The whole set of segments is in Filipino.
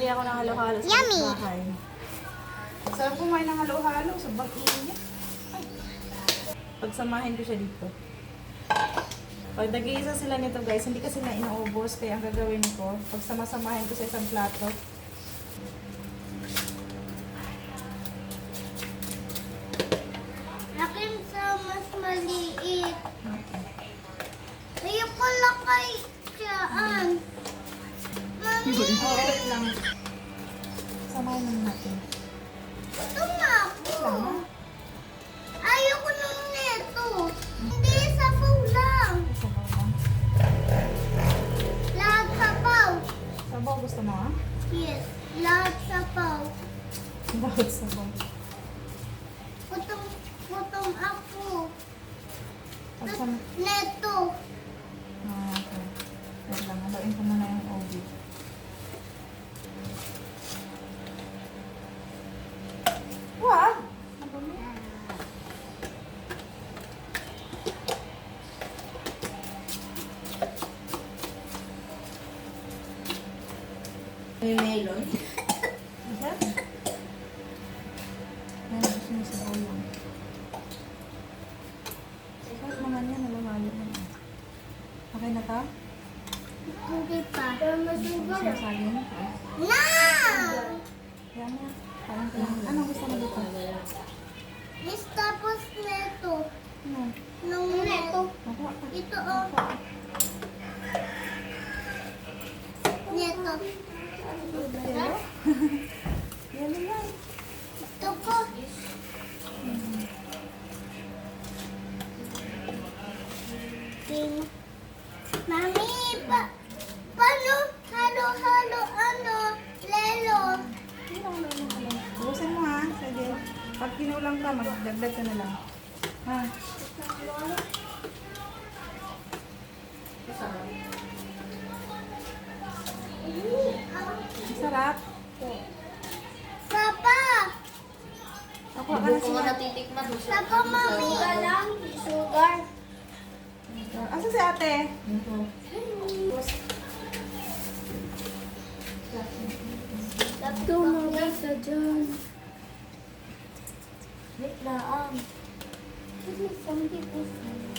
Naglagay ako ng halo-halo sa bahay. Sarap kumain ng halo-halo. Sobrang init. Ay. Pagsamahin ko siya dito. Pag nag-iisa sila nito guys, hindi kasi na inaubos. Kaya ang gagawin ko, pagsama-samahin ko sa isang plato. Akin sa mas maliit. Ayoko lang kay siyaan. Mami, Wait lang. Samahin naman natin. ito na ako. Ayoko nung neto. Hindi, sabaw lang. Sabaw lang. Lahat sabaw. Sabaw gusto mo ah? Yes, lahat sabaw. Bakit sabaw? Gutom ako. Pagsama. Neto. Okay. Wait lang. Haluin ko muna yung obi. Wag! May melon. Isa? Ayan, gusto mo sabaw lang. Sarap naman yan. Halo-halo na. Okay na to? Hindi pa. Pero masugar. Sinasagin? Na! Yan na. Parang ko lang. Anong gusto mo dito? Is tapos neto. Ano? Nung neto. Makuha ka. Ito oh. Neto. Yan na yan. Ito ko. Mami, paano halo-halo lelo? Bukasan mo ha. Sige. Pag kinulang ka, magdagdag ka na lang. Ha? Sarap. Sapa! Ako ka na Kung siya. natitikman mo siya. Sapa, mami! Lang, sugar. Asa si ate? Ito, mami, sa dyan. Wait lang. This is 70%.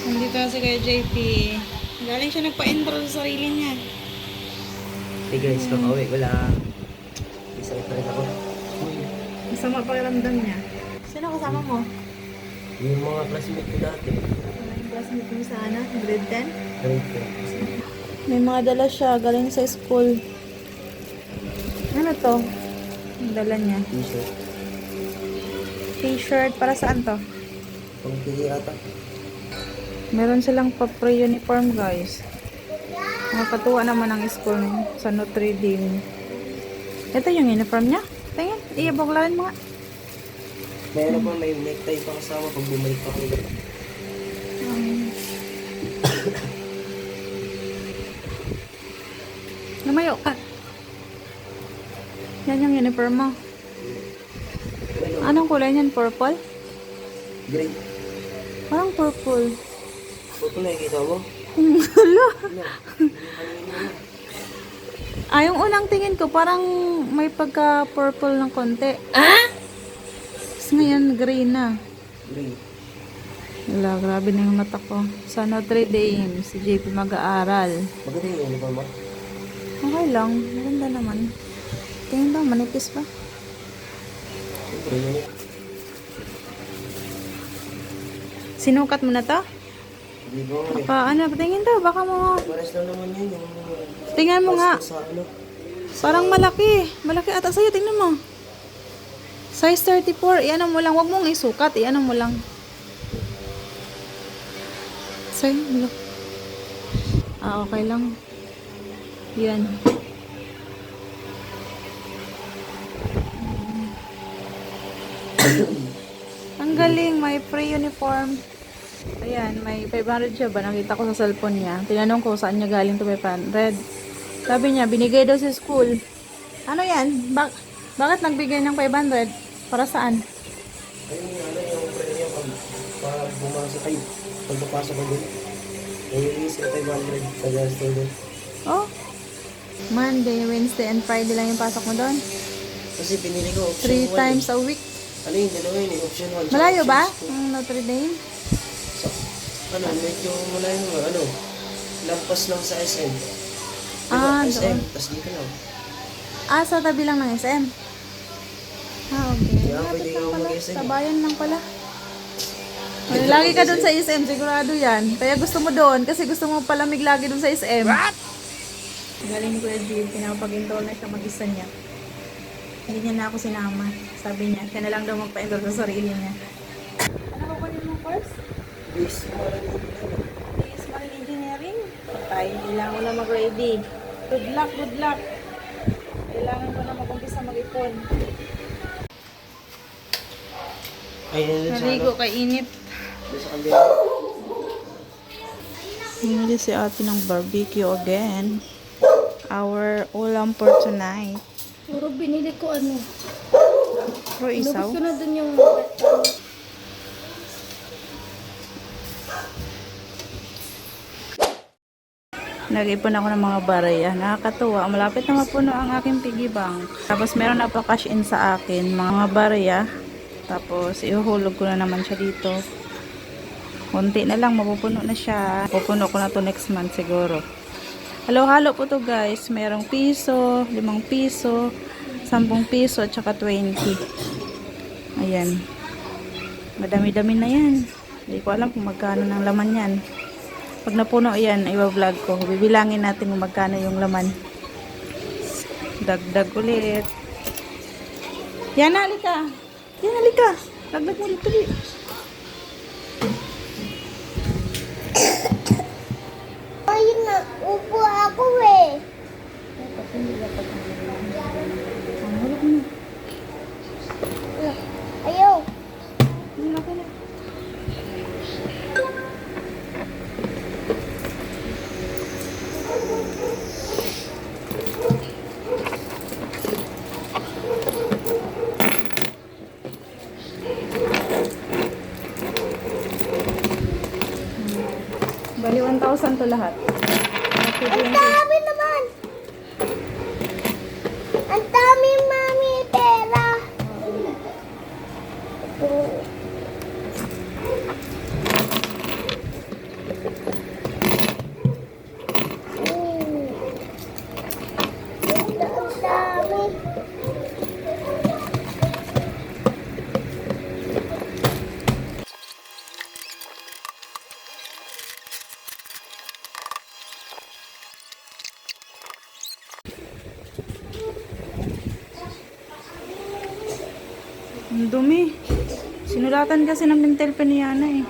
Nandito na si Kuya JP. Galing siya nagpa-intro sa sarili niya. Hey guys, kakauwi ko lang. May sakit pa rin ako. Masama pakiramdam niya. Sino kasama mo? Yung mga classmate ko dati. Yung classmate mo sa ano? Grade 10? Grade May mga dala siya galing sa school. Ano to? Ang dala niya. 10. T-shirt. T-shirt. Para saan to? Pagpili ata. Meron silang pa-pre-uniform guys. Nakakatuwa naman ang school niya sa Notre Dame. Ito yung uniform niya. Tingin, iaboglarin mo nga. Meron pa may necktie pa kasama pag bumalik pa kayo. Lumayo ka. Yan yung uniform mo. Anong kulay niyan? Purple? Grade. Parang purple. Purple na ikita mo? Hala. Ano? Yung unang tingin ko, parang may pagka-purple ng konti. Ah? ngayon, green na. Green. Wala, grabe na yung mata ko. Sa Notre Dame, si JP mag-aaral. Maganda yung uniform mo? Okay lang, maganda naman. Tingin daw, manipis pa. Siyempre yun eh. Sinukat mo na to? Hindi ba nga eh. Ano, tingin daw, baka mo... Pares lang naman yun. Yung, Tingnan mo nga. Sa ano. Parang malaki. Malaki ata sa'yo, tingnan mo. Size 34, iano mo lang. Huwag mong isukat, iano mo lang. Sa'yo, malaki. Okay lang. Yan. Ang galing, may free uniform. Ayan, may 500 siya ba? Nakita ko sa cellphone niya. Tinanong ko saan niya galing to 500. Sabi niya, binigay daw sa school. Ano yan? Bakit nagbigay ng 500? Para saan? Ayun yung ano yung premium pag bumasok kayo. Pag papasok ko dun. Yung isip 500 sa gasto dun. Oh, Monday, Wednesday, and Friday lang yung pasok mo doon. Kasi pinili ko option 3 1 times eh. a week. Ano yung dalawa yun eh, option 1. Malayo ba? Ang Notre Dame? So, ano, medyo malayo nga, ano, lampas lang sa SM. Ah, SM, doon. tas dito lang. Ah, sa tabi lang ng SM? Ah, okay. Kaya Lapit pwede lang ka pala. mag-SM. Sa bayan lang pala. Ay, lagi ka doon sa SM, sigurado yan. Kaya gusto mo doon, kasi gusto mo palamig lagi doon sa SM. What? Galing ni Kuya Jill, pinapag-enroll na siya mag-isa niya. Hindi niya na ako sinama. Sabi niya, siya na lang daw magpa-enroll sa sarili niya. Ano ba yung mga course? Base mo lang yung Is Marine Engineering. Patay, kailangan ko na mag-ready. Good luck, good luck. Kailangan ko na mag-umpisa mag-ipon. ayun yun sa ano, Naligo kay init. doon sa kambira. Bumili si ate ng barbecue again. Our ulam for tonight. Puro binili ko ano. Pro isaw. Lubos ko na dun yung Nag-ipon ako ng mga barya. Nakakatuwa. Malapit na mapuno ang aking piggy bank. Tapos meron na pa cash in sa akin. Mga barya. Tapos ihuhulog ko na naman siya dito. Kunti na lang. Mapupuno na siya. Pupuno ko na to next month siguro. Halo-halo po to guys. Merong piso, 5 piso, 10 piso, at saka 20. Ayan. Madami-dami na yan. Hindi ko alam kung magkano ng laman yan. Pag napuno yan, i-vlog ko. Bibilangin natin kung magkano yung laman. Dagdag ulit. Yan, halika. Yan, halika. Dagdag mo ulit ulit. Ay, upo ako eh. Ayaw. Bali, 1,000 to lahat. Ang dami naman. Ang dami, mami, pera. Ang dami. Ang dumi. Sinulatan kasi ng dental pen ni Yana eh.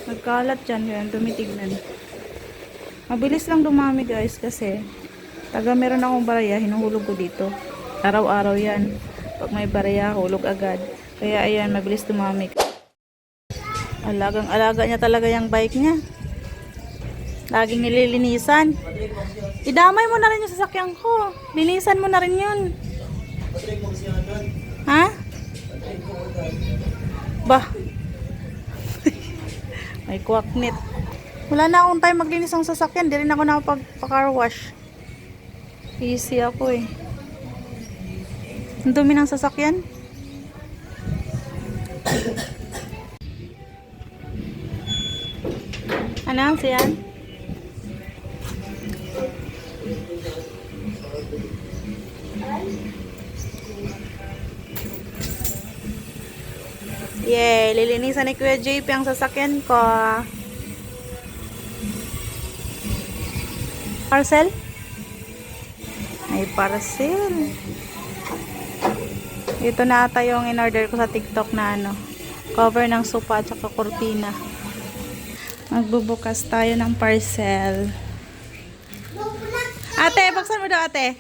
Nagkalat dyan, kaya ang dumi tignan. Mabilis lang dumami guys kasi taga meron akong baraya, hinuhulog ko dito. Araw-araw yan. Pag may baraya, hulog agad. Kaya ayan, mabilis dumami. Alagang-alaga niya talaga yung bike niya. Laging nililinisan. Idamay mo na rin yung sasakyan ko. Linisan mo na rin yun. Ha? Bah. May kwaknit. Wala na akong time maglinis ng sasakyan. Di rin ako nakapag-car wash. Easy ako eh. Ang dumi ng sasakyan. Ano? Siyan? Yay! Lilinisan ni Kuya JP ang sasakyan ko. Parcel? May parcel. Ito na ata yung in-order ko sa TikTok na ano, cover ng sofa at saka kurtina. Magbubukas tayo ng parcel. Ate, buksan mo daw ate.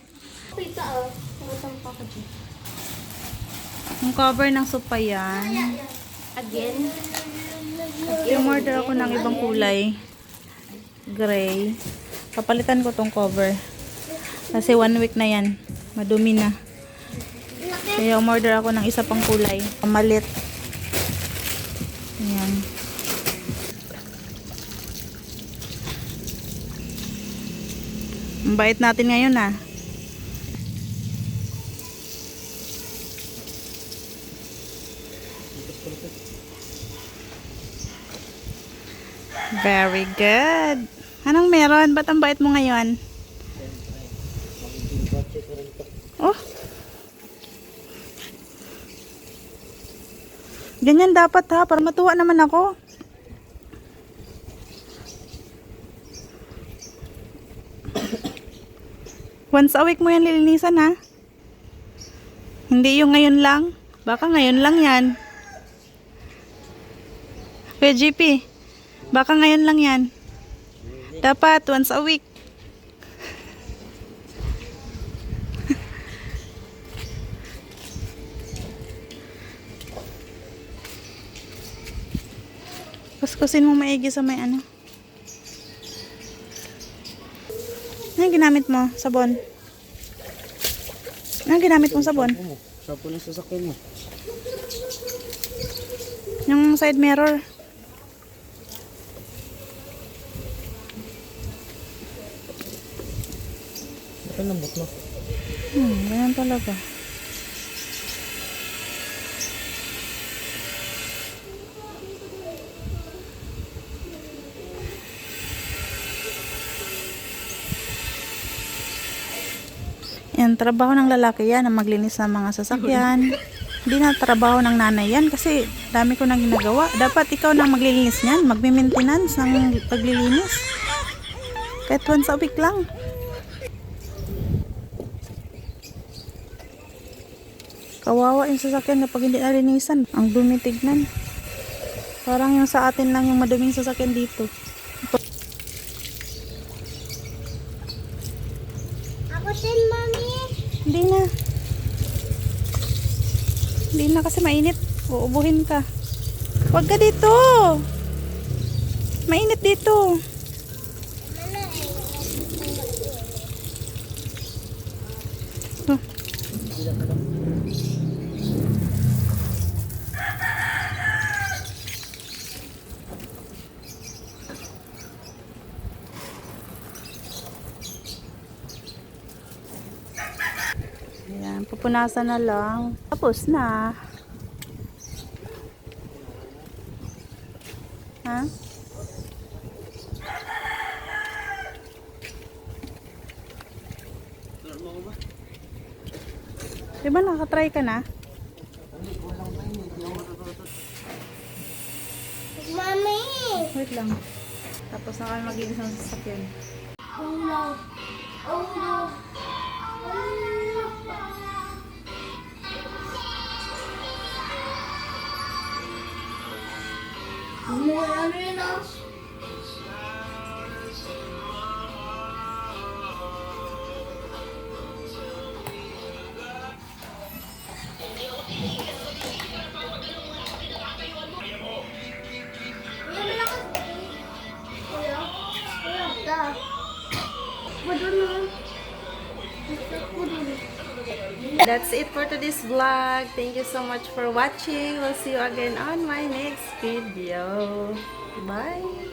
Yung cover ng sofa yan. Again? Yung order ako ng ibang kulay. Gray. Papalitan ko tong cover. Kasi 1 week na yan. Madumi na. Kaya umorder ako ng isa pang kulay. Pamalit. Ayan. Ang bait natin ngayon ah. Very good. Anong meron? Ba't ang bait mo ngayon? Oh. Ganyan dapat ha, para matuwa naman ako. Once a week mo yan lilinisan ha. Hindi yung ngayon lang. Baka ngayon lang yan. Kuya GP, baka ngayon lang yan. Dapat once a week. Kuskusin mo maigi sa may ano. Ano ginamit mo? Sabon? Ano ginamit mong sabon? Sabon na sasakyan mo. Yung side mirror. Ito lambot mo. Ganyan talaga. Yan, trabaho ng lalaki yan, ang maglinis ng mga sasakyan. Hindi na trabaho ng nanay yan kasi dami ko nang ginagawa. Dapat ikaw nang maglilinis niyan, magme-maintenance ng paglilinis. Kahit once a week lang. Kawawa yung sasakyan kapag hindi nalinisan. Ang dumi tignan. Parang yung sa atin lang yung maduming sasakyan dito. Ako din, Mami. Hindi na. Hindi na kasi mainit. Uubuhin ka. Huwag ka dito. Mainit dito. Oh. Ayan, pupunasan na lang. Tapos na. Ha? Diba nakatry ka na? Mami! Wait lang. Tapos na kami maglinis ng sasakyan. Oh no. Oh no. Ano yun ah? That's it for today's vlog. Thank you so much for watching. We'll see you again on my next video. Bye!